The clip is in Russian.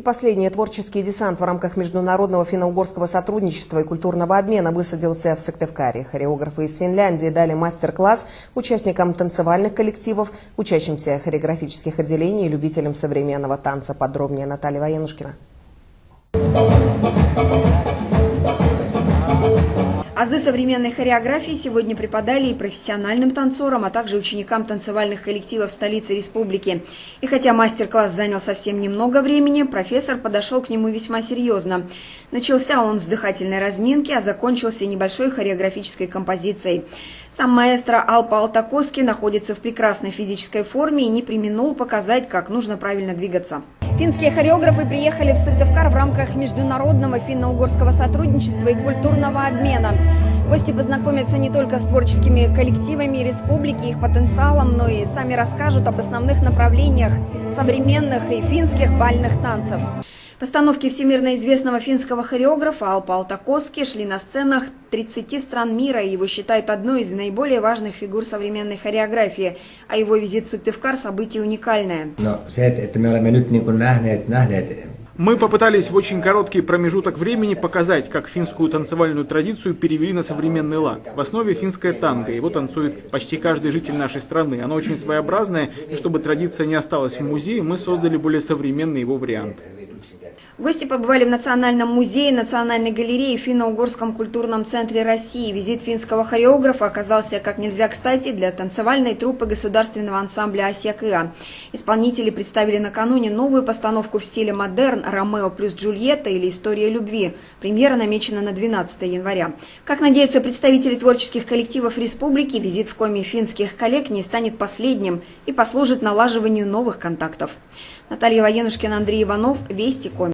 И последний творческий десант в рамках международного финно-угорского сотрудничества и культурного обмена высадился в Сыктывкаре. Хореографы из Финляндии дали мастер-класс участникам танцевальных коллективов, учащимся хореографических отделений и любителям современного танца. Подробнее Наталья Военушкина. Азы современной хореографии сегодня преподали и профессиональным танцорам, а также ученикам танцевальных коллективов столицы республики. И хотя мастер-класс занял совсем немного времени, профессор подошел к нему весьма серьезно. Начался он с дыхательной разминки, а закончился небольшой хореографической композицией. Сам маэстро Алпа Алтакоски находится в прекрасной физической форме и не преминул показать, как нужно правильно двигаться. Финские хореографы приехали в Сыктывкар в рамках международного финно-угорского сотрудничества и культурного обмена. Гости познакомятся не только с творческими коллективами республики, их потенциалом, но и сами расскажут об основных направлениях современных и финских бальных танцев. Постановки всемирно известного финского хореографа Алпа Алтакоски шли на сценах 30 стран мира, и его считают одной из наиболее важных фигур современной хореографии, а его визит в Сыктывкар – событие уникальное. Мы попытались в очень короткий промежуток времени показать, как финскую танцевальную традицию перевели на современный лад. В основе финское танго, его танцует почти каждый житель нашей страны. Оно очень своеобразное, и чтобы традиция не осталась в музее, мы создали более современный его вариант. Гости побывали в Национальном музее, Национальной галерее и Финно-Угорском культурном центре России. Визит финского хореографа оказался как нельзя кстати для танцевальной труппы государственного ансамбля «Асия-Кыа». Исполнители представили накануне новую постановку в стиле модерн «Ромео плюс Джульетта» или «История любви». Премьера намечена на 12 января. Как надеются представители творческих коллективов республики, визит в Коми финских коллег не станет последним и послужит налаживанию новых контактов. Наталья Военушкина, Андрей Иванов, Вести, Коми.